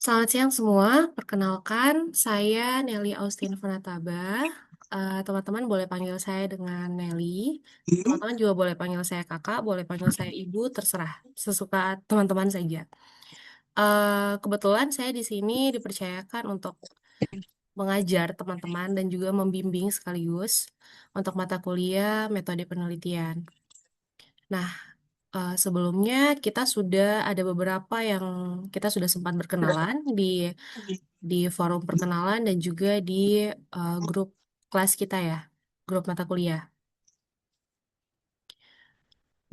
Selamat siang semua, perkenalkan saya Nelly Austin Funataba. Teman-teman boleh panggil saya dengan Nelly. Teman-teman juga boleh panggil saya kakak, boleh panggil saya ibu, terserah, sesuka teman-teman saja. Kebetulan saya di sini dipercayakan untuk mengajar teman-teman dan juga membimbing sekaligus untuk mata kuliah metode penelitian. Nah, sebelumnya kita sudah ada beberapa yang kita sudah sempat berkenalan di forum perkenalan dan juga di grup kelas kita ya, grup mata kuliah.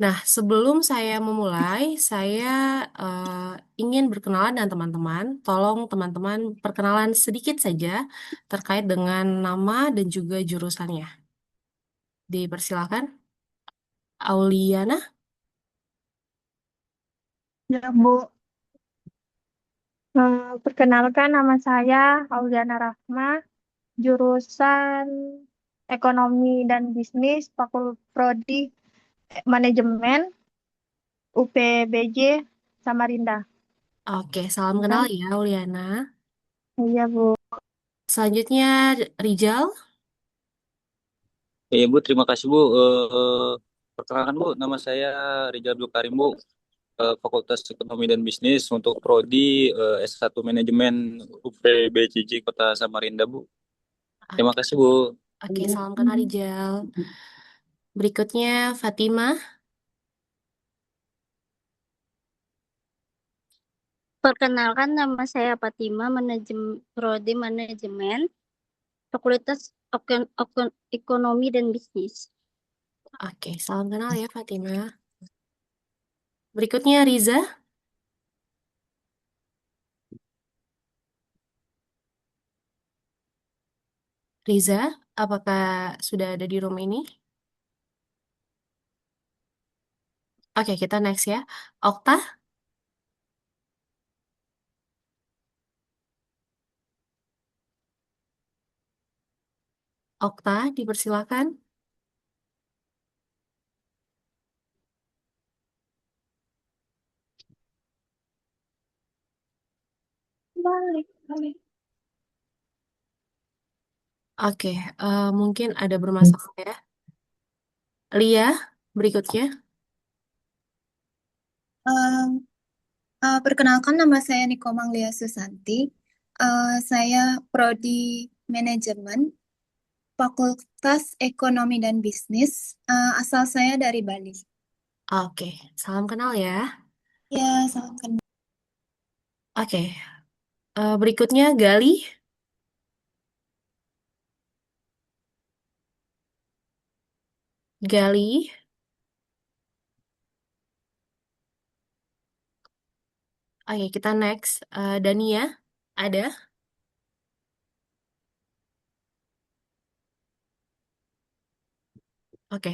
Nah, sebelum saya memulai, saya eh, ingin berkenalan dengan teman-teman. Tolong teman-teman perkenalan sedikit saja terkait dengan nama dan juga jurusannya. Dipersilakan, Auliana. Ya, Bu. Perkenalkan nama saya Auliana Rahma, jurusan Ekonomi dan Bisnis, Prodi Manajemen, UPBJ Samarinda. Oke, salam kenal Kan? ya, Auliana. Iya, Bu. Selanjutnya, Rijal. Bu, terima kasih Bu. Perkenalkan Bu, nama saya Rizal Abdul Karim Bu, Fakultas Ekonomi dan Bisnis untuk Prodi S1 Manajemen UPBCJ Kota Samarinda Bu. Terima Oke, kasih Bu. oke, salam kenal Rijal. Berikutnya, Fatimah. Perkenalkan nama saya Fatima, Prodi Manajemen, Fakultas Ekonomi dan Bisnis. Oke, salam kenal ya, Fatimah. Berikutnya, Riza. Riza, apakah sudah ada di room ini? Oke, kita next ya. Okta, Okta, dipersilakan. Balik, balik. Oke, mungkin ada bermasalah ya. Lia, berikutnya. Um, Perkenalkan nama saya Niko Manglia Susanti. Saya Prodi Manajemen, Fakultas Ekonomi dan Bisnis. Asal saya dari Bali. Oke, salam kenal ya. Ya, salam kenal. Oke, berikutnya Gali. Gali. Oke, kita next. Dania, ada? Oke,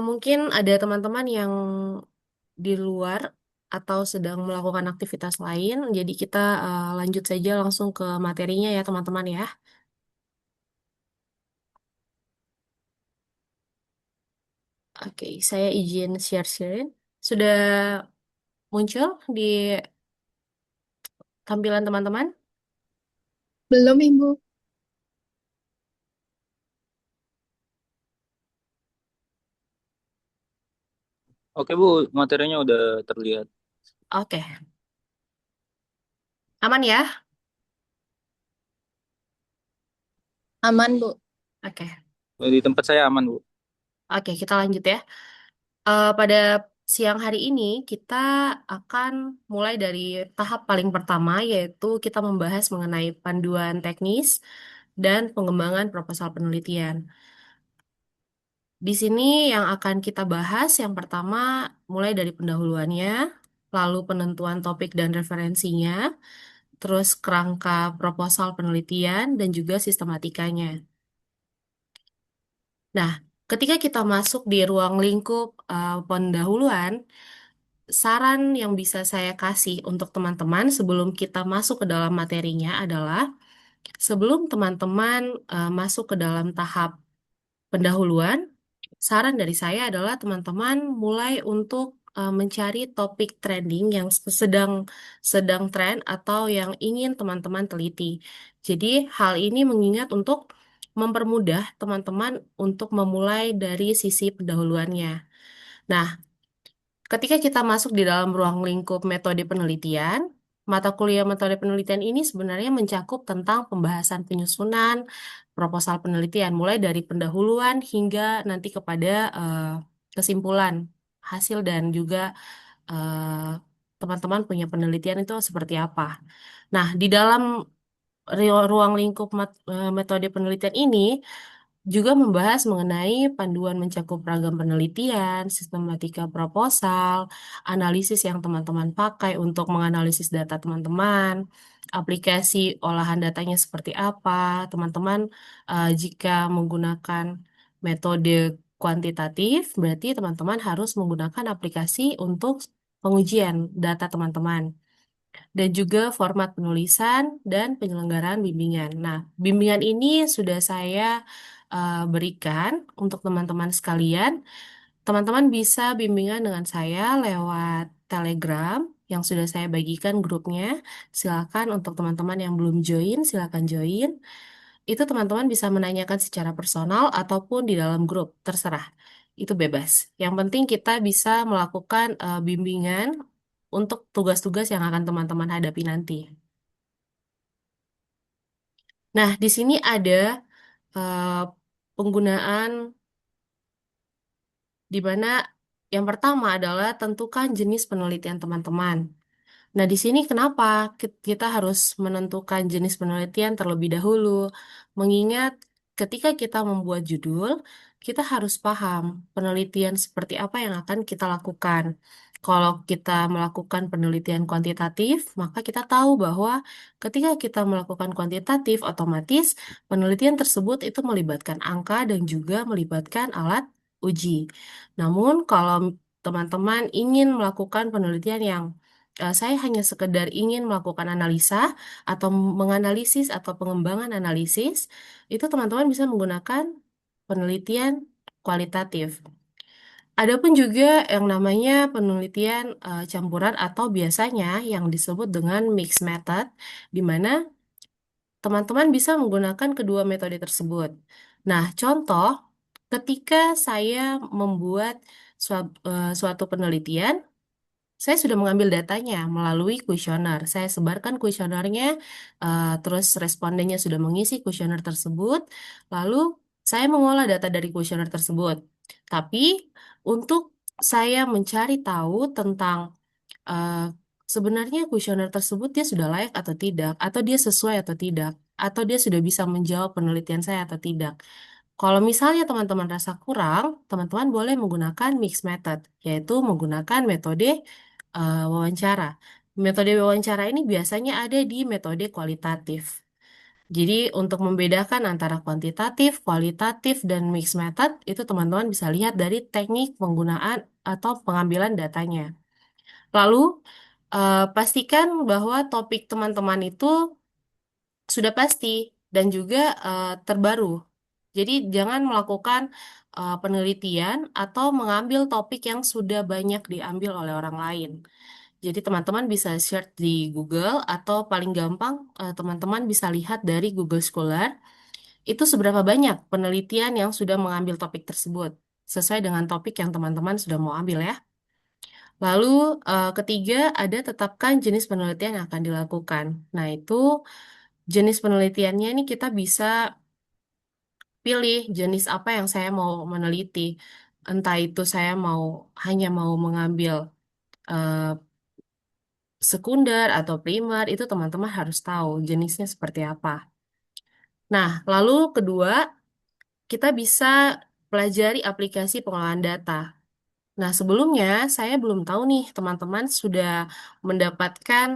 mungkin ada teman-teman yang di luar atau sedang melakukan aktivitas lain, jadi kita lanjut saja langsung ke materinya ya teman-teman ya. Oke, saya izin share screen. Sudah muncul di tampilan teman-teman? Belum, Ibu. Oke Bu, materinya udah terlihat. Oke, aman ya? Aman, Bu. Oke, Di tempat saya aman Bu. oke kita lanjut ya. Pada siang hari ini kita akan mulai dari tahap paling pertama yaitu kita membahas mengenai panduan teknis dan pengembangan proposal penelitian. Di sini yang akan kita bahas yang pertama mulai dari pendahuluannya, lalu penentuan topik dan referensinya, terus kerangka proposal penelitian dan juga sistematikanya. Nah, ketika kita masuk di ruang lingkup pendahuluan, saran yang bisa saya kasih untuk teman-teman sebelum kita masuk ke dalam materinya adalah sebelum teman-teman masuk ke dalam tahap pendahuluan, saran dari saya adalah teman-teman mulai untuk mencari topik trending yang sedang sedang tren atau yang ingin teman-teman teliti. Jadi hal ini mengingat untuk mempermudah teman-teman untuk memulai dari sisi pendahuluannya. Nah, ketika kita masuk di dalam ruang lingkup metode penelitian, mata kuliah metode penelitian ini sebenarnya mencakup tentang pembahasan penyusunan proposal penelitian, mulai dari pendahuluan hingga nanti kepada kesimpulan hasil dan juga teman-teman punya penelitian itu seperti apa. Nah, di dalam ruang lingkup metode penelitian ini juga membahas mengenai panduan mencakup ragam penelitian, sistematika proposal, analisis yang teman-teman pakai untuk menganalisis data teman-teman, aplikasi olahan datanya seperti apa, teman-teman jika menggunakan metode kuantitatif, berarti teman-teman harus menggunakan aplikasi untuk pengujian data teman-teman dan juga format penulisan dan penyelenggaraan bimbingan. Nah, bimbingan ini sudah saya berikan untuk teman-teman sekalian. Teman-teman bisa bimbingan dengan saya lewat Telegram yang sudah saya bagikan grupnya. Silakan untuk teman-teman yang belum join, silakan join. Itu teman-teman bisa menanyakan secara personal ataupun di dalam grup, terserah. Itu bebas. Yang penting kita bisa melakukan bimbingan untuk tugas-tugas yang akan teman-teman hadapi nanti. Nah, di sini ada eh, penggunaan di mana yang pertama adalah tentukan jenis penelitian teman-teman. Nah, di sini kenapa kita harus menentukan jenis penelitian terlebih dahulu? Mengingat ketika kita membuat judul, kita harus paham penelitian seperti apa yang akan kita lakukan. Kalau kita melakukan penelitian kuantitatif, maka kita tahu bahwa ketika kita melakukan kuantitatif, otomatis penelitian tersebut itu melibatkan angka dan juga melibatkan alat uji. Namun, kalau teman-teman ingin melakukan penelitian yang saya hanya sekedar ingin melakukan analisa atau menganalisis atau pengembangan analisis, itu teman-teman bisa menggunakan penelitian kualitatif. Adapun juga yang namanya penelitian campuran atau biasanya yang disebut dengan mixed method, di mana teman-teman bisa menggunakan kedua metode tersebut. Nah, contoh, ketika saya membuat suatu penelitian, saya sudah mengambil datanya melalui kuesioner. Saya sebarkan kuesionernya, terus respondennya sudah mengisi kuesioner tersebut, lalu saya mengolah data dari kuesioner tersebut. Tapi untuk saya mencari tahu tentang eh, sebenarnya kuesioner tersebut dia sudah layak atau tidak, atau dia sesuai atau tidak, atau dia sudah bisa menjawab penelitian saya atau tidak. Kalau misalnya teman-teman rasa kurang, teman-teman boleh menggunakan mixed method, yaitu menggunakan metode wawancara. Metode wawancara ini biasanya ada di metode kualitatif. Jadi untuk membedakan antara kuantitatif, kualitatif, dan mixed method, itu teman-teman bisa lihat dari teknik penggunaan atau pengambilan datanya. Lalu, pastikan bahwa topik teman-teman itu sudah pasti dan juga terbaru. Jadi jangan melakukan penelitian atau mengambil topik yang sudah banyak diambil oleh orang lain. Jadi teman-teman bisa search di Google atau paling gampang teman-teman bisa lihat dari Google Scholar itu seberapa banyak penelitian yang sudah mengambil topik tersebut sesuai dengan topik yang teman-teman sudah mau ambil ya. Lalu ketiga ada tetapkan jenis penelitian yang akan dilakukan. Nah, itu jenis penelitiannya ini kita bisa pilih jenis apa yang saya mau meneliti. Entah itu saya hanya mau mengambil eh, sekunder atau primer, itu teman-teman harus tahu jenisnya seperti apa. Nah, lalu kedua, kita bisa pelajari aplikasi pengolahan data. Nah, sebelumnya saya belum tahu nih, teman-teman sudah mendapatkan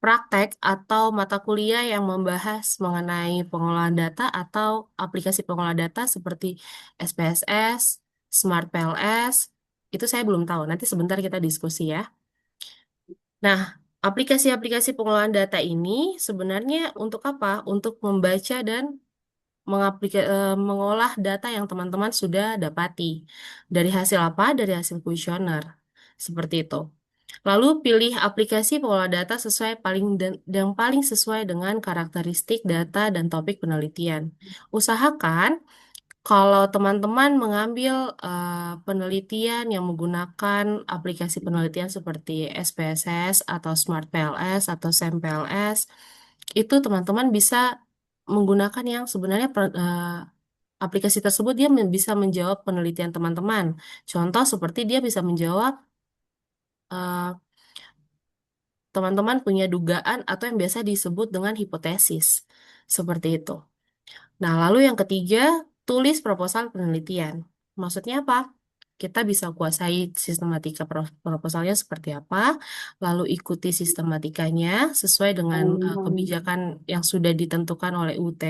praktek atau mata kuliah yang membahas mengenai pengolahan data atau aplikasi pengolahan data seperti SPSS, Smart PLS, itu saya belum tahu. Nanti sebentar kita diskusi ya. Nah, aplikasi-aplikasi pengolahan data ini sebenarnya untuk apa? Untuk membaca dan mengolah data yang teman-teman sudah dapati. Dari hasil apa? Dari hasil kuesioner. Seperti itu. Lalu pilih aplikasi pengolah data sesuai yang paling sesuai dengan karakteristik data dan topik penelitian. Usahakan kalau teman-teman mengambil penelitian yang menggunakan aplikasi penelitian seperti SPSS atau Smart PLS atau SAM PLS, itu teman-teman bisa menggunakan yang sebenarnya aplikasi tersebut dia bisa menjawab penelitian teman-teman. Contoh seperti dia bisa menjawab eh, teman-teman punya dugaan atau yang biasa disebut dengan hipotesis. Seperti itu. Nah, lalu yang ketiga, tulis proposal penelitian. Maksudnya apa? Kita bisa kuasai sistematika proposalnya seperti apa, lalu ikuti sistematikanya sesuai dengan kebijakan yang sudah ditentukan oleh UT.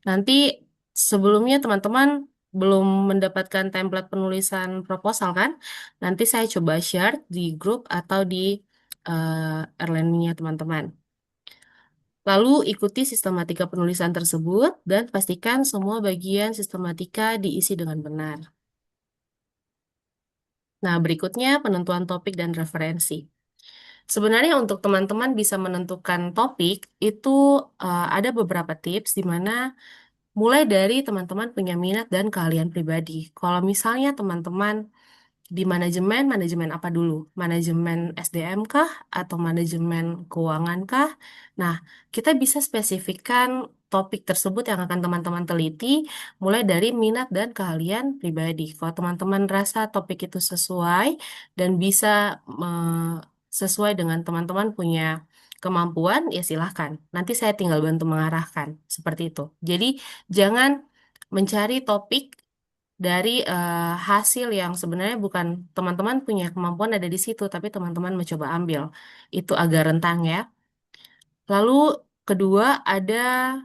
Nanti sebelumnya teman-teman belum mendapatkan template penulisan proposal kan? Nanti saya coba share di grup atau di Erlend-nya teman-teman. Lalu ikuti sistematika penulisan tersebut dan pastikan semua bagian sistematika diisi dengan benar. Nah, berikutnya penentuan topik dan referensi. Sebenarnya untuk teman-teman bisa menentukan topik itu ada beberapa tips di mana mulai dari teman-teman punya minat dan keahlian pribadi. Kalau misalnya teman-teman di manajemen, manajemen apa dulu? Manajemen SDM kah? Atau manajemen keuangan kah? Nah, kita bisa spesifikkan topik tersebut yang akan teman-teman teliti mulai dari minat dan keahlian pribadi. Kalau teman-teman rasa topik itu sesuai dan bisa sesuai dengan teman-teman punya kemampuan, ya silahkan. Nanti saya tinggal bantu mengarahkan. Seperti itu. Jadi, jangan mencari topik dari hasil yang sebenarnya bukan teman-teman punya kemampuan ada di situ, tapi teman-teman mencoba ambil. Itu agak rentang ya. Lalu kedua ada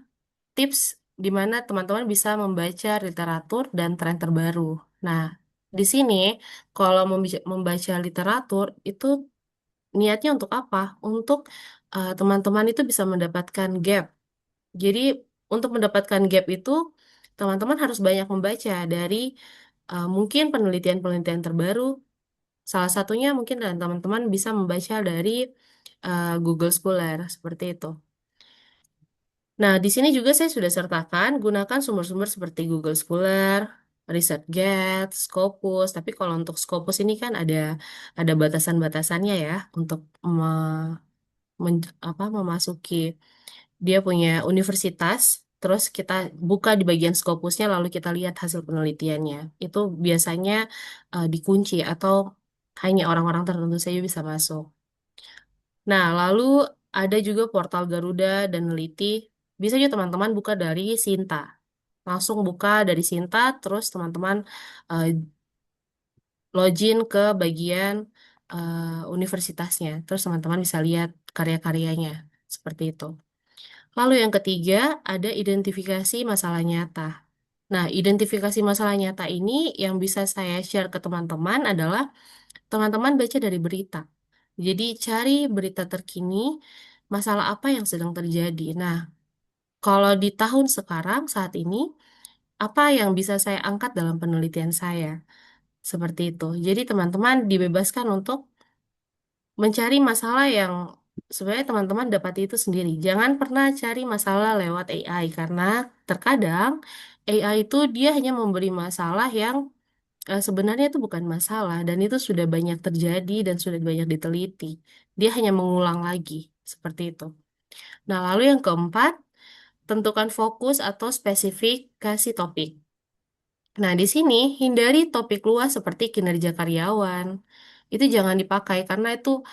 tips di mana teman-teman bisa membaca literatur dan tren terbaru. Nah, di sini kalau membaca literatur itu niatnya untuk apa? Untuk teman-teman itu bisa mendapatkan gap. Jadi untuk mendapatkan gap itu teman-teman harus banyak membaca dari mungkin penelitian-penelitian terbaru. Salah satunya mungkin dan teman-teman bisa membaca dari Google Scholar seperti itu. Nah, di sini juga saya sudah sertakan gunakan sumber-sumber seperti Google Scholar, ResearchGate, Scopus. Tapi kalau untuk Scopus ini kan ada batasan-batasannya ya untuk memasuki dia punya universitas, terus kita buka di bagian Scopusnya, lalu kita lihat hasil penelitiannya. Itu biasanya dikunci atau hanya orang-orang tertentu saja bisa masuk. Nah, lalu ada juga portal Garuda dan Neliti. Bisa juga teman-teman buka dari Sinta. Langsung buka dari Sinta, terus teman-teman eh, login ke bagian universitasnya. Terus teman-teman bisa lihat karya-karyanya. Seperti itu. Lalu yang ketiga, ada identifikasi masalah nyata. Nah, identifikasi masalah nyata ini yang bisa saya share ke teman-teman adalah teman-teman baca dari berita. Jadi cari berita terkini, masalah apa yang sedang terjadi. Nah, kalau di tahun sekarang, saat ini, apa yang bisa saya angkat dalam penelitian saya? Seperti itu. Jadi teman-teman dibebaskan untuk mencari masalah yang sebenarnya teman-teman dapat itu sendiri. Jangan pernah cari masalah lewat AI karena terkadang AI itu dia hanya memberi masalah yang sebenarnya itu bukan masalah dan itu sudah banyak terjadi dan sudah banyak diteliti. Dia hanya mengulang lagi seperti itu. Nah, lalu yang keempat, tentukan fokus atau spesifikasi topik. Nah, di sini hindari topik luas seperti kinerja karyawan. Itu jangan dipakai karena itu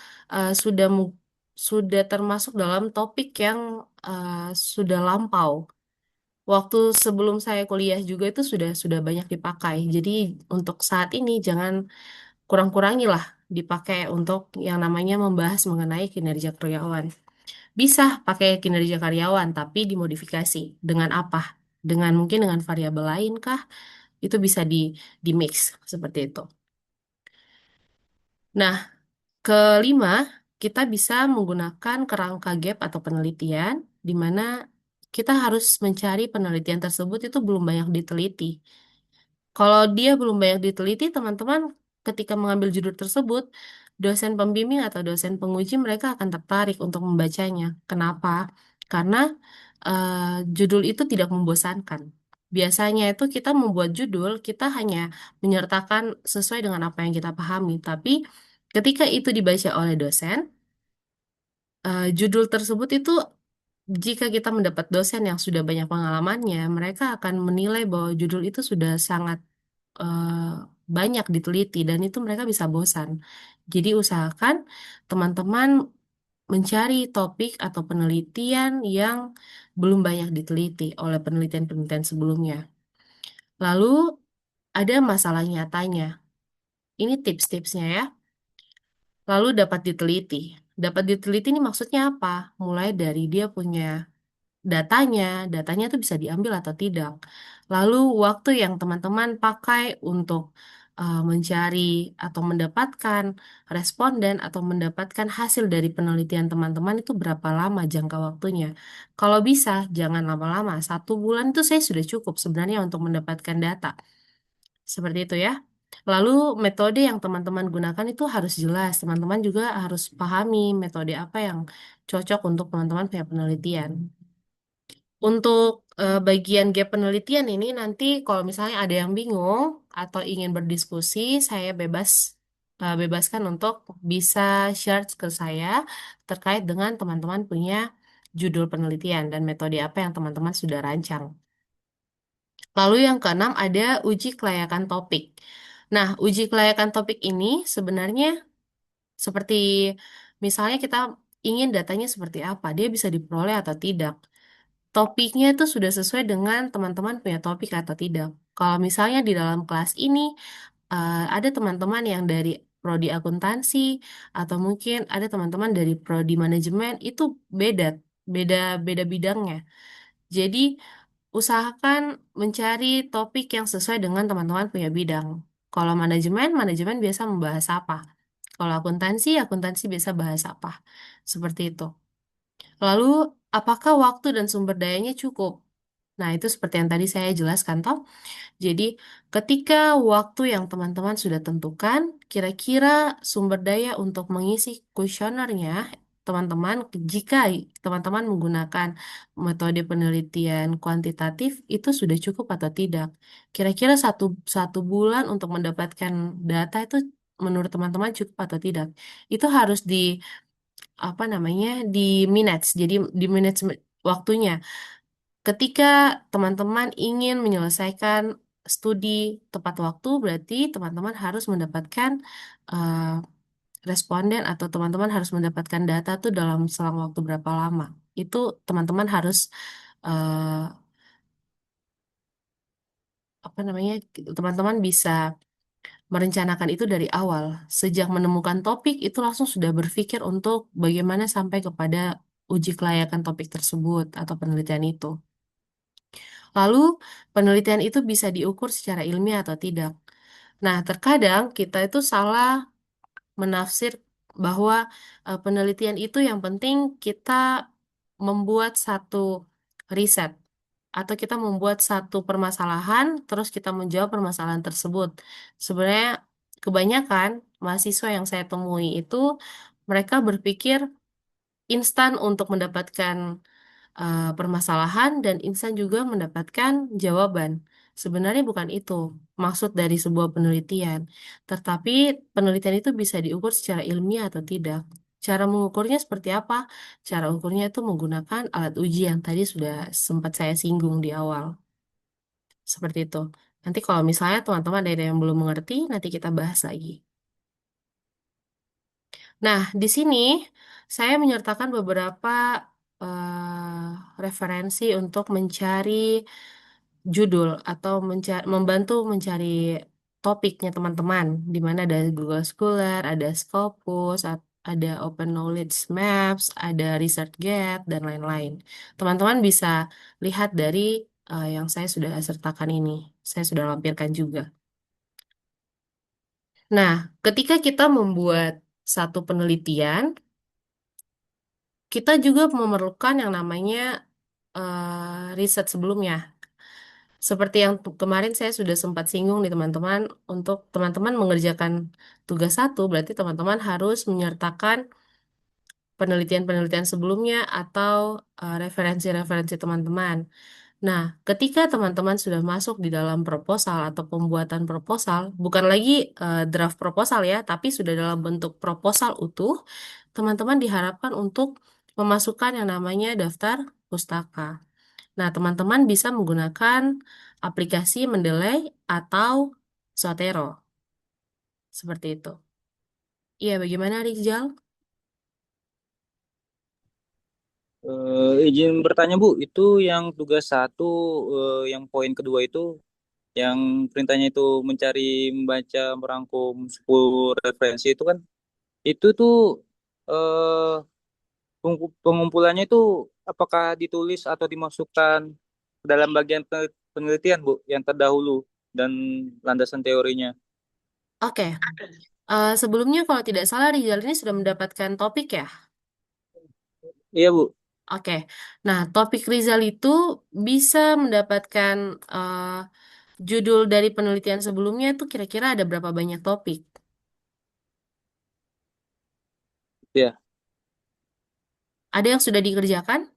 sudah termasuk dalam topik yang eh, sudah lampau. Waktu sebelum saya kuliah juga itu sudah banyak dipakai. Jadi untuk saat ini jangan kurang-kurangilah dipakai untuk yang namanya membahas mengenai kinerja karyawan. Bisa pakai kinerja karyawan, tapi dimodifikasi. Dengan apa? Dengan mungkin dengan variabel lain kah? Itu bisa di mix seperti itu. Nah, kelima, kita bisa menggunakan kerangka gap atau penelitian di mana kita harus mencari penelitian tersebut itu belum banyak diteliti. Kalau dia belum banyak diteliti, teman-teman ketika mengambil judul tersebut, dosen pembimbing atau dosen penguji mereka akan tertarik untuk membacanya. Kenapa? Karena eh, judul itu tidak membosankan. Biasanya itu kita membuat judul, kita hanya menyertakan sesuai dengan apa yang kita pahami. Tapi ketika itu dibaca oleh dosen, judul tersebut itu jika kita mendapat dosen yang sudah banyak pengalamannya, mereka akan menilai bahwa judul itu sudah sangat eh, banyak diteliti dan itu mereka bisa bosan. Jadi usahakan teman-teman mencari topik atau penelitian yang belum banyak diteliti oleh penelitian-penelitian sebelumnya. Lalu ada masalah nyatanya. Ini tips-tipsnya ya. Lalu dapat diteliti. Dapat diteliti ini maksudnya apa? Mulai dari dia punya datanya, datanya itu bisa diambil atau tidak. Lalu waktu yang teman-teman pakai untuk mencari atau mendapatkan responden atau mendapatkan hasil dari penelitian teman-teman itu berapa lama jangka waktunya. Kalau bisa, jangan lama-lama. 1 bulan itu saya sudah cukup sebenarnya untuk mendapatkan data. Seperti itu ya. Lalu metode yang teman-teman gunakan itu harus jelas. Teman-teman juga harus pahami metode apa yang cocok untuk teman-teman punya penelitian. Untuk bagian gap penelitian ini nanti kalau misalnya ada yang bingung atau ingin berdiskusi, saya bebaskan untuk bisa share ke saya terkait dengan teman-teman punya judul penelitian dan metode apa yang teman-teman sudah rancang. Lalu yang keenam ada uji kelayakan topik. Nah, uji kelayakan topik ini sebenarnya seperti misalnya kita ingin datanya seperti apa, dia bisa diperoleh atau tidak. Topiknya itu sudah sesuai dengan teman-teman punya topik atau tidak. Kalau misalnya di dalam kelas ini ada teman-teman yang dari prodi akuntansi atau mungkin ada teman-teman dari prodi manajemen itu beda, beda, beda bidangnya. Jadi usahakan mencari topik yang sesuai dengan teman-teman punya bidang. Kalau manajemen, manajemen biasa membahas apa? Kalau akuntansi, akuntansi biasa bahas apa? Seperti itu. Lalu, apakah waktu dan sumber dayanya cukup? Nah, itu seperti yang tadi saya jelaskan, toh. Jadi, ketika waktu yang teman-teman sudah tentukan, kira-kira sumber daya untuk mengisi kuesionernya, teman-teman, jika teman-teman menggunakan metode penelitian kuantitatif, itu sudah cukup atau tidak? Kira-kira satu bulan untuk mendapatkan data itu menurut teman-teman cukup atau tidak? Itu harus di apa namanya di minutes. Jadi di minutes waktunya. Ketika teman-teman ingin menyelesaikan studi tepat waktu, berarti teman-teman harus mendapatkan eh, responden atau teman-teman harus mendapatkan data tuh dalam selang waktu berapa lama. Itu teman-teman harus eh, apa namanya? Teman-teman bisa merencanakan itu dari awal. Sejak menemukan topik itu langsung sudah berpikir untuk bagaimana sampai kepada uji kelayakan topik tersebut atau penelitian itu. Lalu, penelitian itu bisa diukur secara ilmiah atau tidak. Nah, terkadang kita itu salah menafsir bahwa penelitian itu yang penting kita membuat satu riset atau kita membuat satu permasalahan, terus kita menjawab permasalahan tersebut. Sebenarnya kebanyakan mahasiswa yang saya temui itu mereka berpikir instan untuk mendapatkan permasalahan dan insan juga mendapatkan jawaban. Sebenarnya bukan itu maksud dari sebuah penelitian, tetapi penelitian itu bisa diukur secara ilmiah atau tidak. Cara mengukurnya seperti apa? Cara ukurnya itu menggunakan alat uji yang tadi sudah sempat saya singgung di awal. Seperti itu. Nanti kalau misalnya teman-teman ada yang belum mengerti, nanti kita bahas lagi. Nah, di sini saya menyertakan beberapa referensi untuk mencari judul atau membantu mencari topiknya teman-teman, di mana ada Google Scholar, ada Scopus, ada Open Knowledge Maps, ada ResearchGate, dan lain-lain. Teman-teman bisa lihat dari yang saya sudah sertakan ini. Saya sudah lampirkan juga. Nah, ketika kita membuat satu penelitian, kita juga memerlukan yang namanya riset sebelumnya. Seperti yang kemarin saya sudah sempat singgung nih teman-teman, untuk teman-teman mengerjakan tugas satu, berarti teman-teman harus menyertakan penelitian-penelitian sebelumnya atau referensi-referensi teman-teman. Nah, ketika teman-teman sudah masuk di dalam proposal atau pembuatan proposal, bukan lagi draft proposal ya, tapi sudah dalam bentuk proposal utuh, teman-teman diharapkan untuk memasukkan yang namanya daftar pustaka. Nah, teman-teman bisa menggunakan aplikasi Mendeley atau Zotero, seperti itu. Iya, bagaimana Rizal? Izin bertanya Bu, itu yang tugas satu, yang poin kedua itu, yang perintahnya itu mencari, membaca, merangkum 10 referensi itu kan, itu tuh eh, pengumpulannya itu apakah ditulis atau dimasukkan dalam bagian penelitian Bu, yang terdahulu dan landasan teorinya? Oke, sebelumnya kalau tidak salah Rizal ini sudah mendapatkan topik ya? Iya Bu. Oke, nah topik Rizal itu bisa mendapatkan judul dari penelitian sebelumnya itu kira-kira ada berapa banyak topik? Ya, Ada yang sudah dikerjakan?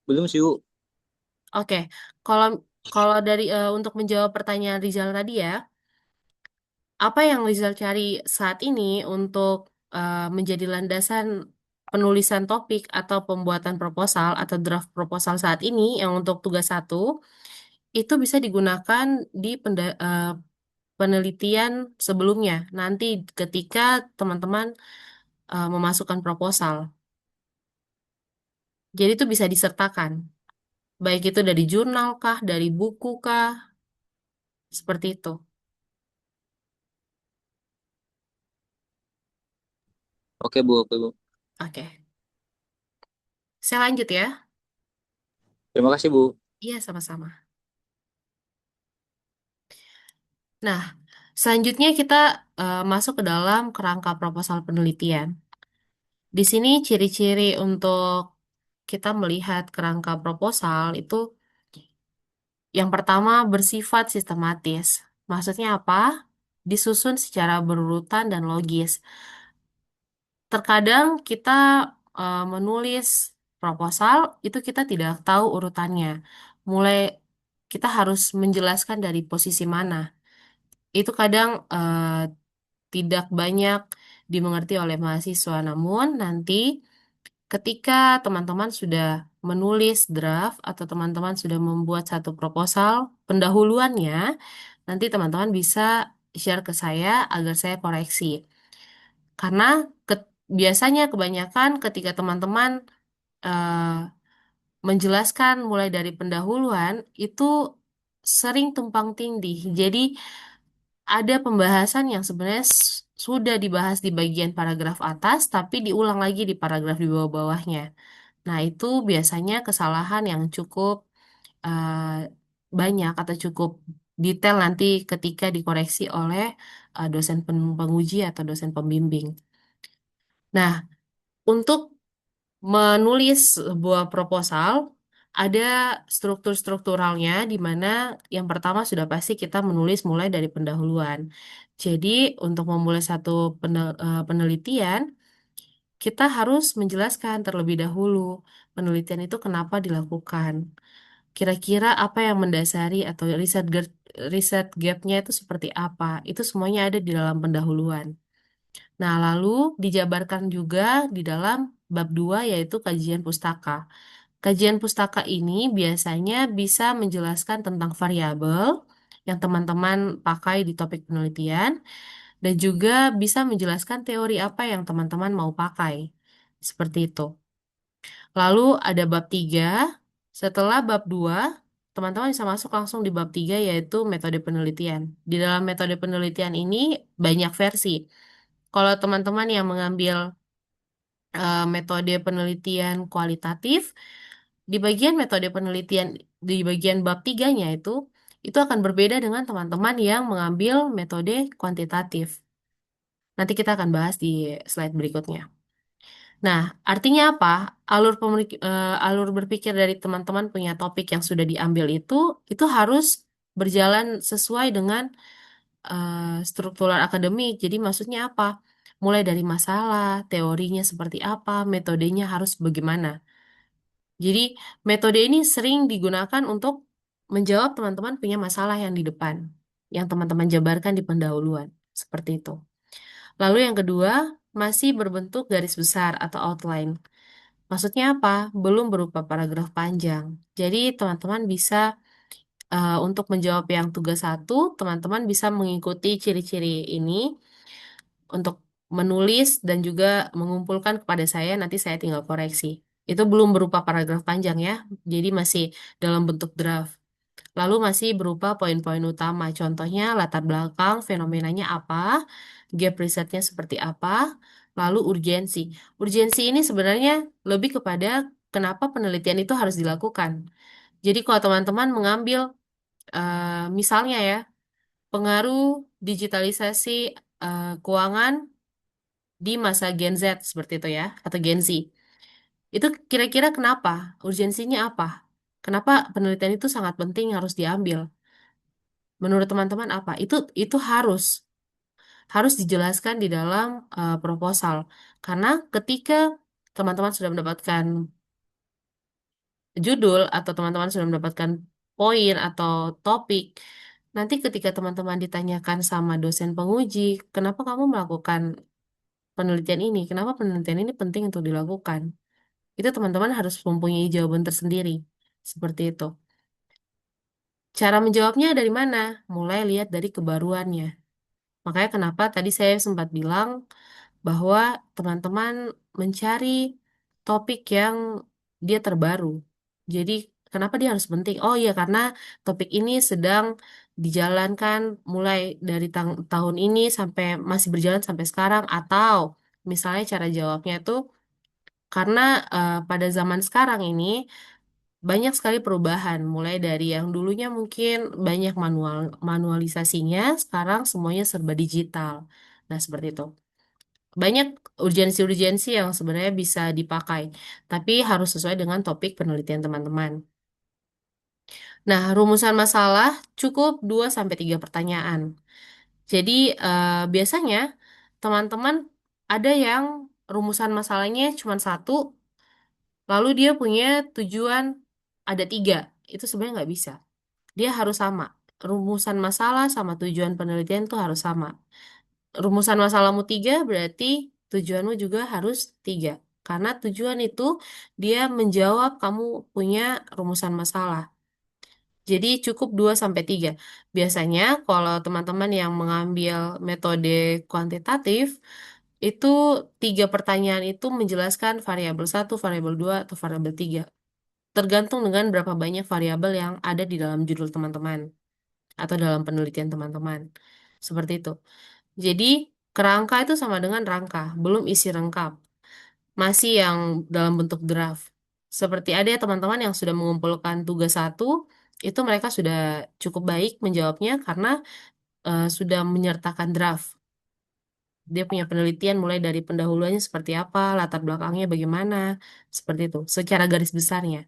belum sih Bu. Oke, kalau kalau dari untuk menjawab pertanyaan Rizal tadi ya, apa yang Rizal cari saat ini untuk menjadi landasan penulisan topik atau pembuatan proposal atau draft proposal saat ini yang untuk tugas satu itu bisa digunakan di penelitian sebelumnya nanti ketika teman-teman memasukkan proposal. Jadi itu bisa disertakan, baik itu dari jurnal kah, dari buku kah, seperti itu. Oke Bu, oke Bu. Oke, saya lanjut ya. Terima kasih Bu. Iya, sama-sama. Nah, selanjutnya kita masuk ke dalam kerangka proposal penelitian. Di sini ciri-ciri untuk kita melihat kerangka proposal itu yang pertama bersifat sistematis. Maksudnya apa? Disusun secara berurutan dan logis. Terkadang kita menulis proposal itu kita tidak tahu urutannya. Mulai kita harus menjelaskan dari posisi mana. Itu kadang tidak banyak dimengerti oleh mahasiswa. Namun nanti ketika teman-teman sudah menulis draft atau teman-teman sudah membuat satu proposal pendahuluannya, nanti teman-teman bisa share ke saya agar saya koreksi. Karena biasanya kebanyakan ketika teman-teman eh, menjelaskan mulai dari pendahuluan itu sering tumpang tindih. Jadi ada pembahasan yang sebenarnya sudah dibahas di bagian paragraf atas, tapi diulang lagi di paragraf di bawah-bawahnya. Nah, itu biasanya kesalahan yang cukup eh, banyak atau cukup detail nanti ketika dikoreksi oleh dosen penguji atau dosen pembimbing. Nah, untuk menulis sebuah proposal, ada struktur-strukturalnya di mana yang pertama sudah pasti kita menulis mulai dari pendahuluan. Jadi, untuk memulai satu penelitian, kita harus menjelaskan terlebih dahulu penelitian itu kenapa dilakukan. Kira-kira apa yang mendasari atau riset gapnya itu seperti apa. Itu semuanya ada di dalam pendahuluan. Nah, lalu dijabarkan juga di dalam bab 2 yaitu kajian pustaka. Kajian pustaka ini biasanya bisa menjelaskan tentang variabel yang teman-teman pakai di topik penelitian dan juga bisa menjelaskan teori apa yang teman-teman mau pakai. Seperti itu. Lalu ada bab 3. Setelah bab 2, teman-teman bisa masuk langsung di bab 3 yaitu metode penelitian. Di dalam metode penelitian ini banyak versi. Kalau teman-teman yang mengambil metode penelitian kualitatif, di bagian metode penelitian di bagian bab tiganya itu akan berbeda dengan teman-teman yang mengambil metode kuantitatif. Nanti kita akan bahas di slide berikutnya. Nah, artinya apa? Alur berpikir dari teman-teman punya topik yang sudah diambil itu harus berjalan sesuai dengan struktural akademik. Jadi maksudnya apa? Mulai dari masalah, teorinya seperti apa, metodenya harus bagaimana. Jadi metode ini sering digunakan untuk menjawab teman-teman punya masalah yang di depan, yang teman-teman jabarkan di pendahuluan. Seperti itu. Lalu yang kedua, masih berbentuk garis besar atau outline. Maksudnya apa? Belum berupa paragraf panjang. Jadi teman-teman bisa untuk menjawab yang tugas satu, teman-teman bisa mengikuti ciri-ciri ini untuk menulis dan juga mengumpulkan kepada saya, nanti saya tinggal koreksi. Itu belum berupa paragraf panjang ya, jadi masih dalam bentuk draft. Lalu masih berupa poin-poin utama, contohnya latar belakang, fenomenanya apa, gap risetnya seperti apa, lalu urgensi. Urgensi ini sebenarnya lebih kepada kenapa penelitian itu harus dilakukan. Jadi kalau teman-teman mengambil misalnya ya, pengaruh digitalisasi keuangan di masa Gen Z seperti itu ya, atau Gen Z. Itu kira-kira kenapa? Urgensinya apa? Kenapa penelitian itu sangat penting harus diambil? Menurut teman-teman apa? Itu harus dijelaskan di dalam proposal. Karena ketika teman-teman sudah mendapatkan judul atau teman-teman sudah mendapatkan poin atau topik, nanti ketika teman-teman ditanyakan sama dosen penguji, kenapa kamu melakukan penelitian ini? Kenapa penelitian ini penting untuk dilakukan? Itu teman-teman harus mempunyai jawaban tersendiri. Seperti itu. Cara menjawabnya dari mana? Mulai lihat dari kebaruannya. Makanya kenapa tadi saya sempat bilang bahwa teman-teman mencari topik yang dia terbaru. Jadi kenapa dia harus penting? Oh iya, karena topik ini sedang dijalankan mulai dari tahun ini sampai masih berjalan sampai sekarang, atau misalnya cara jawabnya itu karena pada zaman sekarang ini banyak sekali perubahan, mulai dari yang dulunya mungkin banyak manualisasinya, sekarang semuanya serba digital. Nah, seperti itu. Banyak urgensi-urgensi yang sebenarnya bisa dipakai, tapi harus sesuai dengan topik penelitian teman-teman. Nah, rumusan masalah cukup 2 sampai 3 pertanyaan. Jadi, biasanya teman-teman ada yang rumusan masalahnya cuma satu, lalu dia punya tujuan ada 3. Itu sebenarnya nggak bisa. Dia harus sama. Rumusan masalah sama tujuan penelitian itu harus sama. Rumusan masalahmu 3 berarti tujuanmu juga harus 3. Karena tujuan itu dia menjawab kamu punya rumusan masalah. Jadi cukup 2 sampai 3. Biasanya kalau teman-teman yang mengambil metode kuantitatif, itu 3 pertanyaan itu menjelaskan variabel satu, variabel 2, atau variabel 3. Tergantung dengan berapa banyak variabel yang ada di dalam judul teman-teman atau dalam penelitian teman-teman. Seperti itu. Jadi, kerangka itu sama dengan rangka, belum isi lengkap. Masih yang dalam bentuk draft. Seperti ada ya teman-teman yang sudah mengumpulkan tugas satu, itu mereka sudah cukup baik menjawabnya karena sudah menyertakan draft. Dia punya penelitian mulai dari pendahuluannya seperti apa, latar belakangnya bagaimana, seperti itu, secara garis besarnya.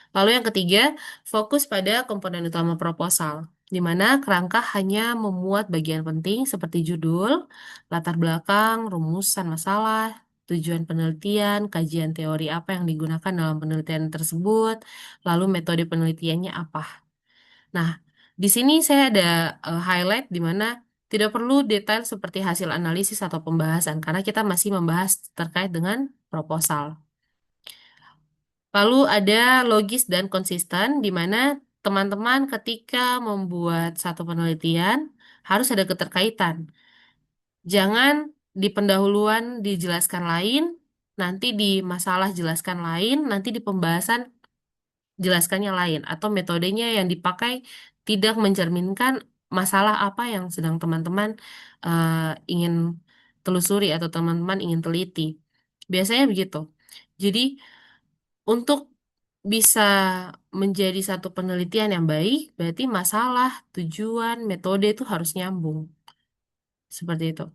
Lalu yang ketiga, fokus pada komponen utama proposal, di mana kerangka hanya memuat bagian penting seperti judul, latar belakang, rumusan masalah, tujuan penelitian, kajian teori apa yang digunakan dalam penelitian tersebut, lalu metode penelitiannya apa. Nah, di sini saya ada highlight di mana tidak perlu detail seperti hasil analisis atau pembahasan, karena kita masih membahas terkait dengan proposal. Lalu ada logis dan konsisten, di mana teman-teman ketika membuat satu penelitian harus ada keterkaitan. Jangan di pendahuluan dijelaskan lain, nanti di masalah jelaskan lain, nanti di pembahasan jelaskannya lain, atau metodenya yang dipakai tidak mencerminkan masalah apa yang sedang teman-teman eh, ingin telusuri atau teman-teman ingin teliti. Biasanya begitu. Jadi, untuk bisa menjadi satu penelitian yang baik, berarti masalah, tujuan, metode itu harus nyambung. Seperti itu.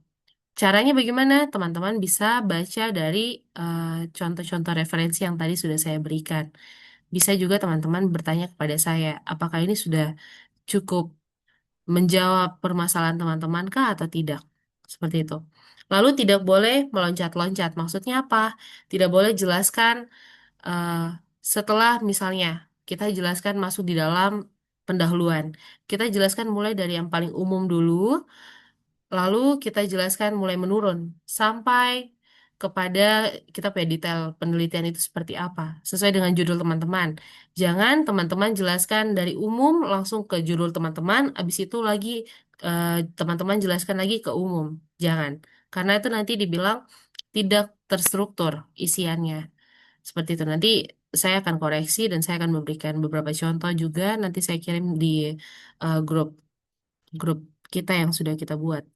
Caranya bagaimana? Teman-teman bisa baca dari eh, contoh-contoh referensi yang tadi sudah saya berikan. Bisa juga teman-teman bertanya kepada saya, apakah ini sudah cukup menjawab permasalahan teman-teman kah atau tidak? Seperti itu. Lalu tidak boleh meloncat-loncat. Maksudnya apa? Tidak boleh jelaskan eh, setelah misalnya kita jelaskan masuk di dalam pendahuluan. Kita jelaskan mulai dari yang paling umum dulu, lalu kita jelaskan mulai menurun sampai kepada kita punya detail penelitian itu seperti apa, sesuai dengan judul teman-teman. Jangan teman-teman jelaskan dari umum langsung ke judul teman-teman, habis itu lagi teman-teman jelaskan lagi ke umum. Jangan, karena itu nanti dibilang tidak terstruktur isiannya. Seperti itu. Nanti saya akan koreksi dan saya akan memberikan beberapa contoh juga. Nanti saya kirim di grup grup kita yang sudah kita buat.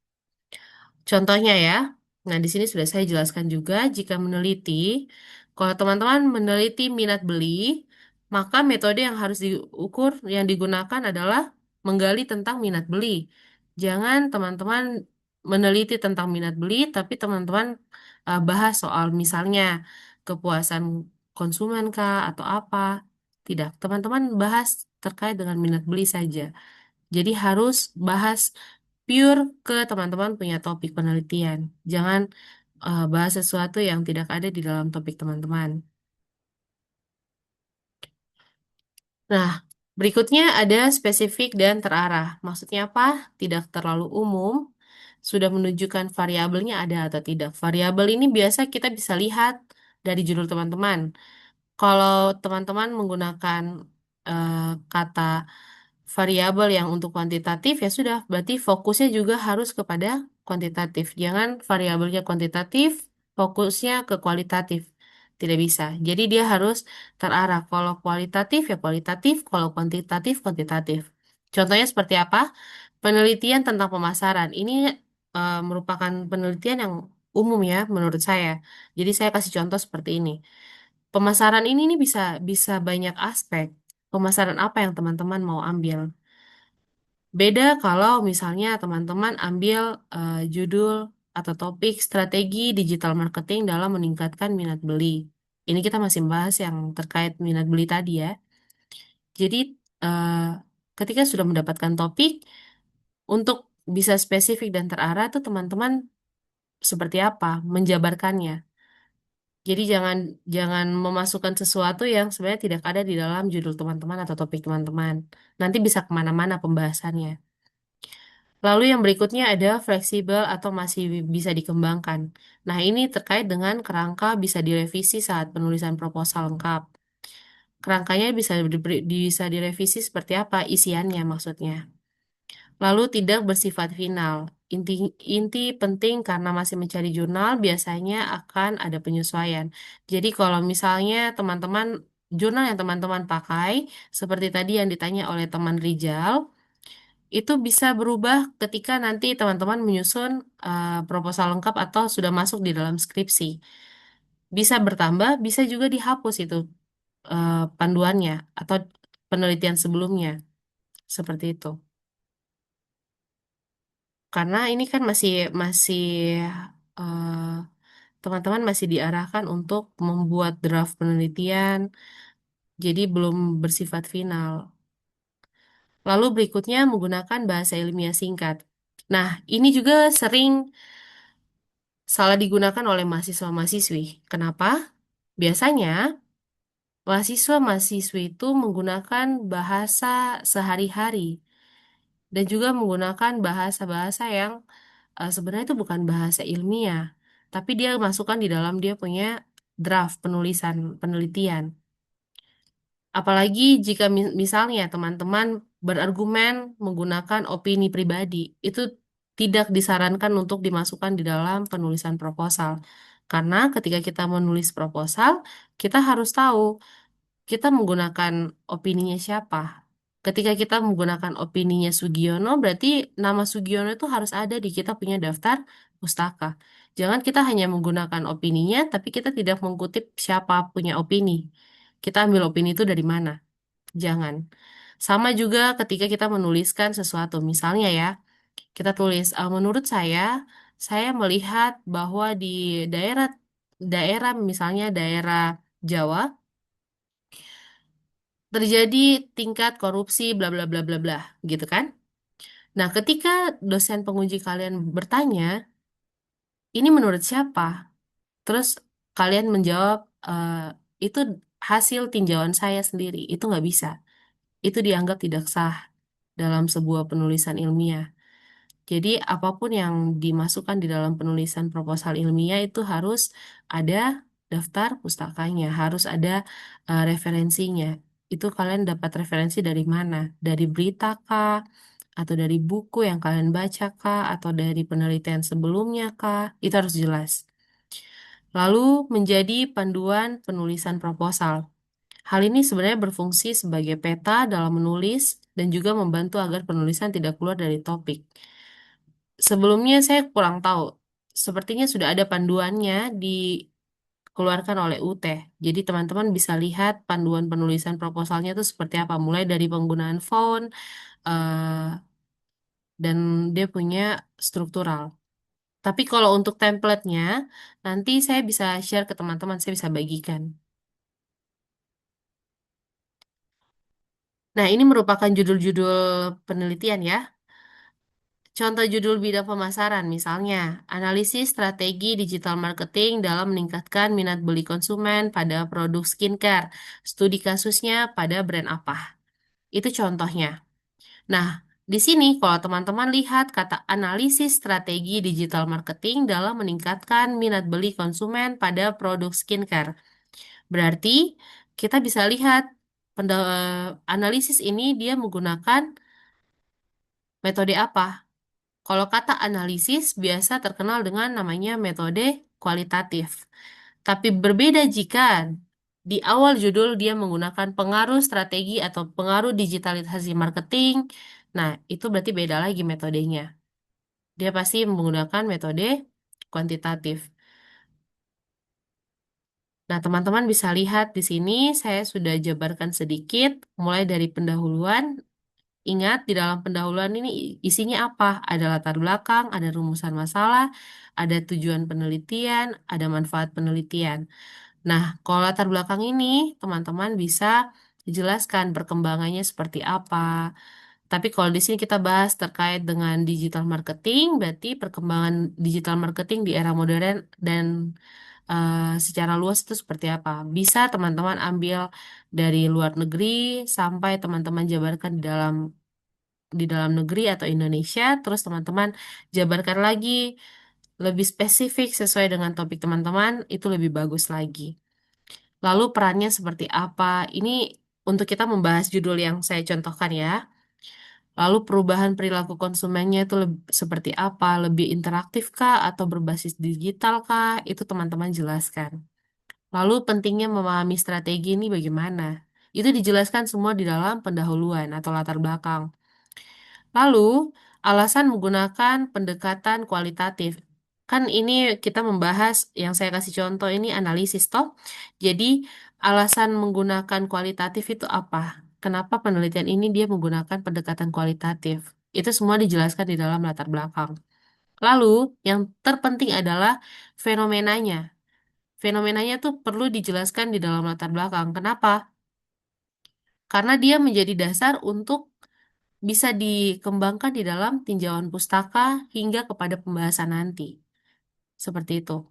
Contohnya ya, nah di sini sudah saya jelaskan juga jika meneliti, kalau teman-teman meneliti minat beli, maka metode yang harus diukur, yang digunakan adalah menggali tentang minat beli. Jangan teman-teman meneliti tentang minat beli, tapi teman-teman bahas soal misalnya kepuasan konsumen kah atau apa. Tidak, teman-teman bahas terkait dengan minat beli saja. Jadi harus bahas pure ke teman-teman punya topik penelitian. Jangan bahas sesuatu yang tidak ada di dalam topik teman-teman. Nah, berikutnya ada spesifik dan terarah. Maksudnya apa? Tidak terlalu umum, sudah menunjukkan variabelnya ada atau tidak. Variabel ini biasa kita bisa lihat dari judul teman-teman. Kalau teman-teman menggunakan eh, kata variabel yang untuk kuantitatif, ya sudah, berarti fokusnya juga harus kepada kuantitatif. Jangan variabelnya kuantitatif, fokusnya ke kualitatif. Tidak bisa. Jadi dia harus terarah. Kalau kualitatif ya kualitatif, kalau kuantitatif kuantitatif. Contohnya seperti apa? Penelitian tentang pemasaran. Ini merupakan penelitian yang umum ya menurut saya. Jadi saya kasih contoh seperti ini. Pemasaran ini nih bisa bisa banyak aspek. Pemasaran apa yang teman-teman mau ambil? Beda kalau misalnya teman-teman ambil judul atau topik strategi digital marketing dalam meningkatkan minat beli. Ini kita masih bahas yang terkait minat beli tadi ya. Jadi eh, ketika sudah mendapatkan topik, untuk bisa spesifik dan terarah tuh teman-teman seperti apa menjabarkannya. Jadi jangan jangan memasukkan sesuatu yang sebenarnya tidak ada di dalam judul teman-teman atau topik teman-teman. Nanti bisa kemana-mana pembahasannya. Lalu yang berikutnya ada fleksibel atau masih bisa dikembangkan. Nah, ini terkait dengan kerangka bisa direvisi saat penulisan proposal lengkap. Kerangkanya bisa direvisi seperti apa? Isiannya maksudnya. Lalu tidak bersifat final. Inti, inti penting karena masih mencari jurnal biasanya akan ada penyesuaian. Jadi kalau misalnya teman-teman, jurnal yang teman-teman pakai, seperti tadi yang ditanya oleh teman Rijal, itu bisa berubah ketika nanti teman-teman menyusun proposal lengkap atau sudah masuk di dalam skripsi. Bisa bertambah, bisa juga dihapus itu panduannya atau penelitian sebelumnya. Seperti itu. Karena ini kan masih masih eh, teman-teman masih diarahkan untuk membuat draft penelitian, jadi belum bersifat final. Lalu berikutnya menggunakan bahasa ilmiah singkat. Nah, ini juga sering salah digunakan oleh mahasiswa-mahasiswi. Kenapa? Biasanya mahasiswa-mahasiswi itu menggunakan bahasa sehari-hari dan juga menggunakan bahasa-bahasa yang sebenarnya itu bukan bahasa ilmiah, tapi dia masukkan di dalam dia punya draft penulisan penelitian. Apalagi jika misalnya teman-teman berargumen menggunakan opini pribadi, itu tidak disarankan untuk dimasukkan di dalam penulisan proposal. Karena ketika kita menulis proposal, kita harus tahu kita menggunakan opininya siapa. Ketika kita menggunakan opininya Sugiono, berarti nama Sugiono itu harus ada di kita punya daftar pustaka. Jangan kita hanya menggunakan opininya, tapi kita tidak mengutip siapa punya opini. Kita ambil opini itu dari mana? Jangan. Sama juga ketika kita menuliskan sesuatu. Misalnya ya, kita tulis, menurut saya saya melihat bahwa di daerah daerah misalnya daerah Jawa terjadi tingkat korupsi bla bla bla bla bla gitu kan. Nah, ketika dosen penguji kalian bertanya, ini menurut siapa? Terus kalian menjawab, itu hasil tinjauan saya sendiri. Itu nggak bisa. Itu dianggap tidak sah dalam sebuah penulisan ilmiah. Jadi apapun yang dimasukkan di dalam penulisan proposal ilmiah itu harus ada daftar pustakanya, harus ada referensinya. Itu kalian dapat referensi dari mana? Dari berita kah? Atau dari buku yang kalian baca kah? Atau dari penelitian sebelumnya kah? Itu harus jelas. Lalu menjadi panduan penulisan proposal. Hal ini sebenarnya berfungsi sebagai peta dalam menulis dan juga membantu agar penulisan tidak keluar dari topik. Sebelumnya saya kurang tahu. Sepertinya sudah ada panduannya dikeluarkan oleh UT. Jadi teman-teman bisa lihat panduan penulisan proposalnya itu seperti apa. Mulai dari penggunaan font, eh, dan dia punya struktural. Tapi kalau untuk template-nya, nanti saya bisa share ke teman-teman, saya bisa bagikan. Nah, ini merupakan judul-judul penelitian ya. Contoh judul bidang pemasaran, misalnya, analisis strategi digital marketing dalam meningkatkan minat beli konsumen pada produk skincare. Studi kasusnya pada brand apa? Itu contohnya. Nah, di sini kalau teman-teman lihat kata analisis strategi digital marketing dalam meningkatkan minat beli konsumen pada produk skincare. Berarti kita bisa lihat analisis ini dia menggunakan metode apa? Kalau kata analisis biasa terkenal dengan namanya metode kualitatif. Tapi berbeda jika di awal judul dia menggunakan pengaruh strategi atau pengaruh digitalisasi marketing. Nah, itu berarti beda lagi metodenya. Dia pasti menggunakan metode kuantitatif. Nah, teman-teman bisa lihat di sini saya sudah jabarkan sedikit mulai dari pendahuluan. Ingat, di dalam pendahuluan ini isinya apa? Ada latar belakang, ada rumusan masalah, ada tujuan penelitian, ada manfaat penelitian. Nah, kalau latar belakang ini, teman-teman bisa jelaskan perkembangannya seperti apa. Tapi kalau di sini kita bahas terkait dengan digital marketing, berarti perkembangan digital marketing di era modern dan secara luas itu seperti apa. Bisa teman-teman ambil dari luar negeri sampai teman-teman jabarkan di dalam negeri atau Indonesia, terus teman-teman jabarkan lagi lebih spesifik sesuai dengan topik teman-teman, itu lebih bagus lagi. Lalu perannya seperti apa? Ini untuk kita membahas judul yang saya contohkan ya. Lalu perubahan perilaku konsumennya itu seperti apa? Lebih interaktif kah atau berbasis digital kah? Itu teman-teman jelaskan. Lalu pentingnya memahami strategi ini bagaimana? Itu dijelaskan semua di dalam pendahuluan atau latar belakang. Lalu, alasan menggunakan pendekatan kualitatif. Kan ini kita membahas yang saya kasih contoh ini analisis toh. Jadi, alasan menggunakan kualitatif itu apa? Kenapa penelitian ini dia menggunakan pendekatan kualitatif? Itu semua dijelaskan di dalam latar belakang. Lalu, yang terpenting adalah fenomenanya. Fenomenanya tuh perlu dijelaskan di dalam latar belakang. Kenapa? Karena dia menjadi dasar untuk bisa dikembangkan di dalam tinjauan pustaka hingga kepada pembahasan nanti. Seperti itu.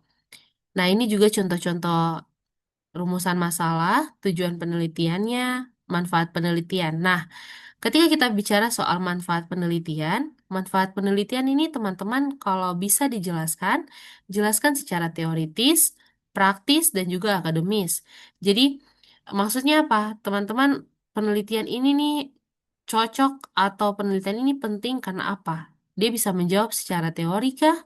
Nah, ini juga contoh-contoh rumusan masalah, tujuan penelitiannya, manfaat penelitian. Nah, ketika kita bicara soal manfaat penelitian ini teman-teman kalau bisa dijelaskan, jelaskan secara teoritis, praktis, dan juga akademis. Jadi, maksudnya apa? Teman-teman, penelitian ini nih cocok atau penelitian ini penting karena apa? Dia bisa menjawab secara teori kah?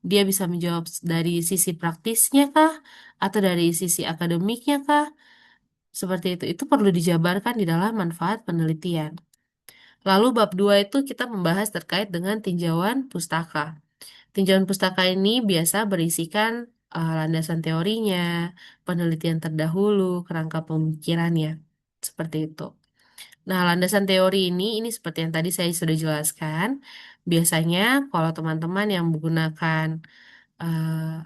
Dia bisa menjawab dari sisi praktisnya kah? Atau dari sisi akademiknya kah? Seperti itu. Itu perlu dijabarkan di dalam manfaat penelitian. Lalu bab 2 itu kita membahas terkait dengan tinjauan pustaka. Tinjauan pustaka ini biasa berisikan landasan teorinya, penelitian terdahulu, kerangka pemikirannya. Seperti itu. Nah, landasan teori ini seperti yang tadi saya sudah jelaskan. Biasanya kalau teman-teman yang menggunakan eh,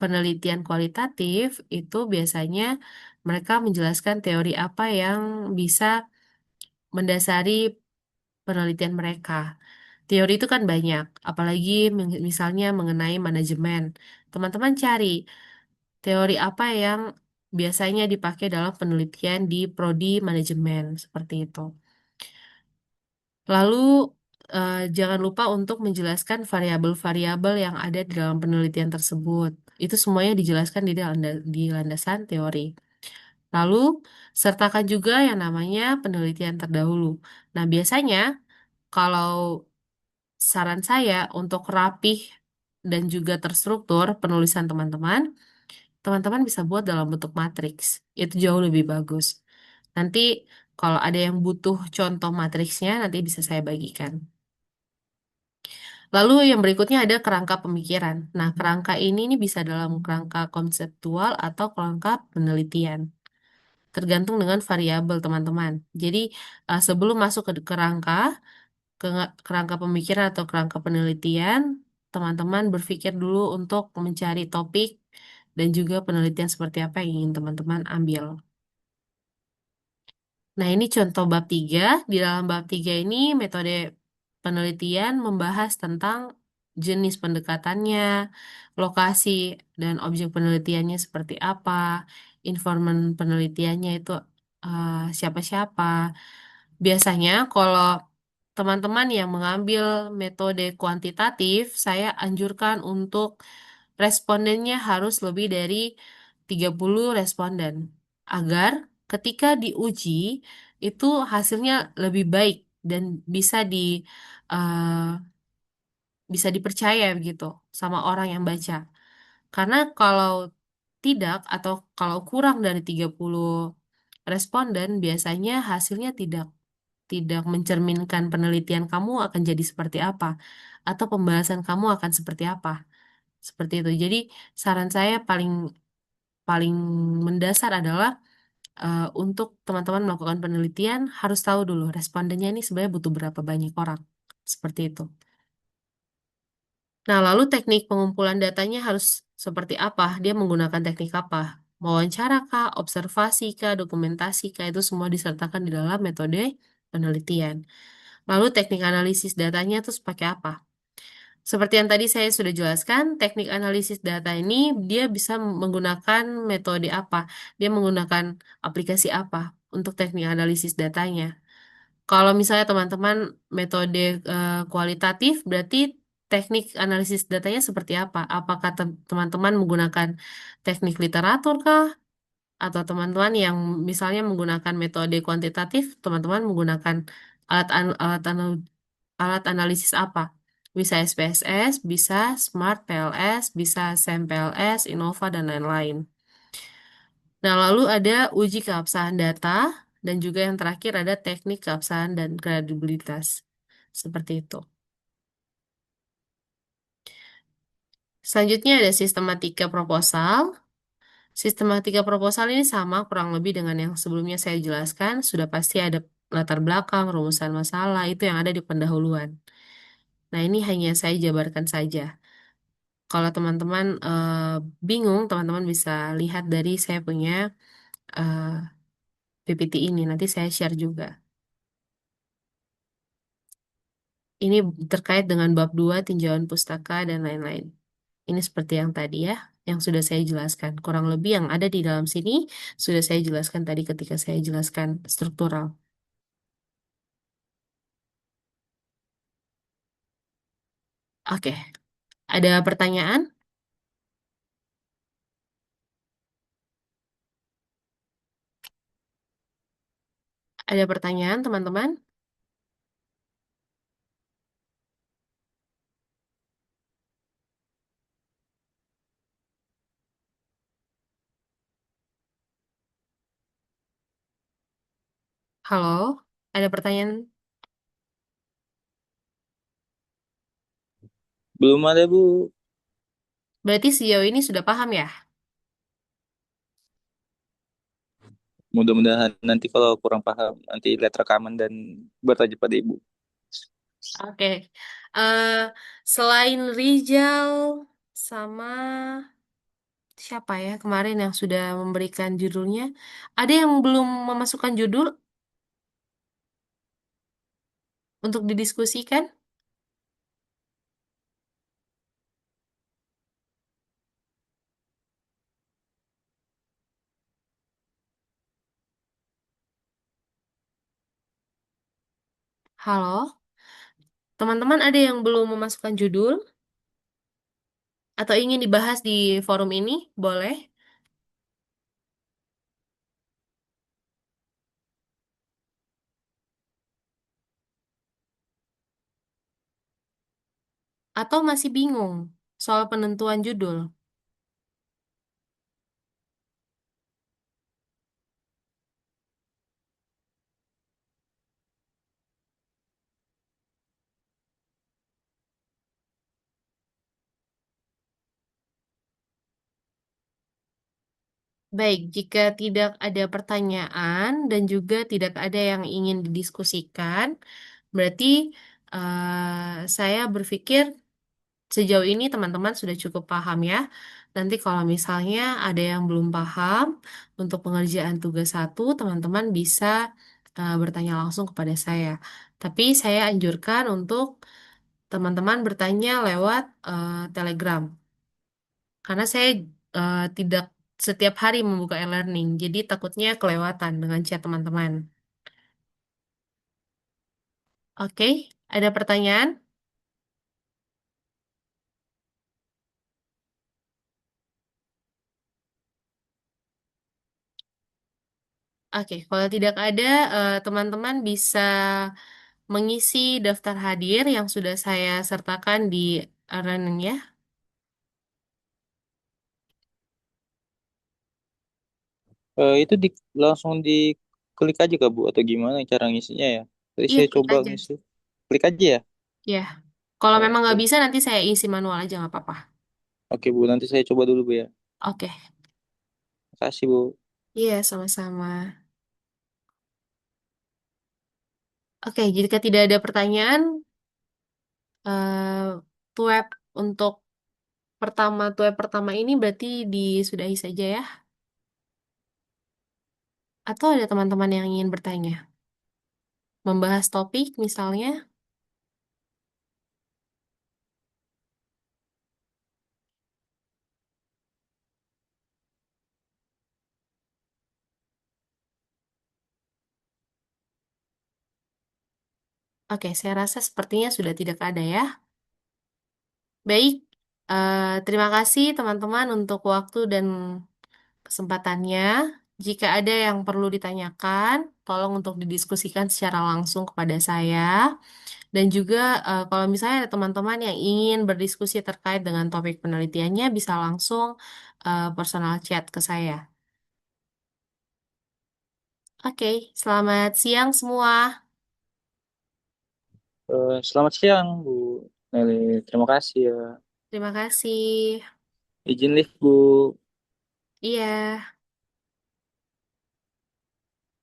penelitian kualitatif itu biasanya mereka menjelaskan teori apa yang bisa mendasari penelitian mereka. Teori itu kan banyak, apalagi misalnya mengenai manajemen. Teman-teman cari teori apa yang biasanya dipakai dalam penelitian di prodi manajemen, seperti itu. Lalu jangan lupa untuk menjelaskan variabel-variabel yang ada di dalam penelitian tersebut. Itu semuanya dijelaskan di landasan teori. Lalu sertakan juga yang namanya penelitian terdahulu. Nah, biasanya kalau saran saya untuk rapih dan juga terstruktur penulisan teman-teman, teman-teman bisa buat dalam bentuk matriks. Itu jauh lebih bagus. Nanti kalau ada yang butuh contoh matriksnya, nanti bisa saya bagikan. Lalu yang berikutnya ada kerangka pemikiran. Nah, kerangka ini bisa dalam kerangka konseptual atau kerangka penelitian. Tergantung dengan variabel teman-teman. Jadi, sebelum masuk ke kerangka, kerangka pemikiran atau kerangka penelitian, teman-teman berpikir dulu untuk mencari topik dan juga penelitian seperti apa yang ingin teman-teman ambil. Nah, ini contoh bab 3. Di dalam bab 3 ini metode penelitian membahas tentang jenis pendekatannya, lokasi dan objek penelitiannya seperti apa, informan penelitiannya itu siapa-siapa. Biasanya kalau teman-teman yang mengambil metode kuantitatif, saya anjurkan untuk respondennya harus lebih dari 30 responden agar ketika diuji itu hasilnya lebih baik dan bisa eh, bisa dipercaya begitu sama orang yang baca. Karena kalau tidak atau kalau kurang dari 30 responden biasanya hasilnya tidak mencerminkan penelitian kamu akan jadi seperti apa atau pembahasan kamu akan seperti apa. Seperti itu. Jadi saran saya paling paling mendasar adalah untuk teman-teman melakukan penelitian harus tahu dulu respondennya ini sebenarnya butuh berapa banyak orang. Seperti itu. Nah, lalu teknik pengumpulan datanya harus seperti apa? Dia menggunakan teknik apa? Wawancara kah, observasi kah, dokumentasi kah, itu semua disertakan di dalam metode penelitian. Lalu teknik analisis datanya terus pakai apa? Seperti yang tadi saya sudah jelaskan, teknik analisis data ini dia bisa menggunakan metode apa? Dia menggunakan aplikasi apa untuk teknik analisis datanya? Kalau misalnya teman-teman metode kualitatif, berarti teknik analisis datanya seperti apa? Apakah teman-teman menggunakan teknik literatur kah? Atau teman-teman yang misalnya menggunakan metode kuantitatif, teman-teman menggunakan alat analisis apa? Bisa SPSS, bisa Smart PLS, bisa SAM PLS, Innova, dan lain-lain. Nah, lalu ada uji keabsahan data, dan juga yang terakhir ada teknik keabsahan dan kredibilitas. Seperti itu. Selanjutnya ada sistematika proposal. Sistematika proposal ini sama kurang lebih dengan yang sebelumnya saya jelaskan. Sudah pasti ada latar belakang, rumusan masalah, itu yang ada di pendahuluan. Nah, ini hanya saya jabarkan saja. Kalau teman-teman bingung, teman-teman bisa lihat dari saya punya eh, PPT ini. Nanti saya share juga. Ini terkait dengan bab 2 tinjauan pustaka dan lain-lain. Ini seperti yang tadi ya, yang sudah saya jelaskan. Kurang lebih yang ada di dalam sini sudah saya jelaskan tadi ketika saya jelaskan struktural. Oke, ada pertanyaan? Ada pertanyaan, teman-teman? Halo, ada pertanyaan? Belum ada, Bu. Berarti sejauh ini sudah paham ya? Mudah-mudahan nanti kalau kurang paham, nanti lihat rekaman dan bertanya pada Ibu. Oke. Eh, Selain Rijal sama siapa ya kemarin yang sudah memberikan judulnya, ada yang belum memasukkan judul untuk didiskusikan? Halo, teman-teman ada yang belum memasukkan judul atau ingin dibahas di forum ini? Boleh. Atau masih bingung soal penentuan judul? Baik, jika tidak ada pertanyaan dan juga tidak ada yang ingin didiskusikan, berarti saya berpikir sejauh ini teman-teman sudah cukup paham ya. Nanti kalau misalnya ada yang belum paham untuk pengerjaan tugas satu, teman-teman bisa bertanya langsung kepada saya. Tapi saya anjurkan untuk teman-teman bertanya lewat Telegram. Karena saya tidak setiap hari membuka e-learning, jadi takutnya kelewatan dengan chat teman-teman. Oke, ada pertanyaan? Oke, kalau tidak ada, teman-teman bisa mengisi daftar hadir yang sudah saya sertakan di e-learning ya. Itu langsung diklik aja Kak Bu atau gimana cara ngisinya ya? Tadi Iya, saya klik coba aja. ngisi. Klik aja ya? Ya, kalau memang nggak Oke. bisa nanti saya isi manual aja nggak apa-apa. Oke Bu, nanti saya coba dulu Bu ya. Oke, Makasih Bu. iya sama-sama. Oke, jika tidak ada pertanyaan, web untuk web pertama ini berarti disudahi saja ya. Atau ada teman-teman yang ingin bertanya? Membahas topik misalnya? Oke, saya rasa sepertinya sudah tidak ada ya. Baik, terima kasih teman-teman untuk waktu dan kesempatannya. Jika ada yang perlu ditanyakan, tolong untuk didiskusikan secara langsung kepada saya. Dan juga kalau misalnya ada teman-teman yang ingin berdiskusi terkait dengan topik penelitiannya, bisa langsung personal chat ke saya. Oke, selamat siang semua. Selamat siang Bu Nelly. Terima kasih ya. Terima kasih. Izin lift Bu. Iya.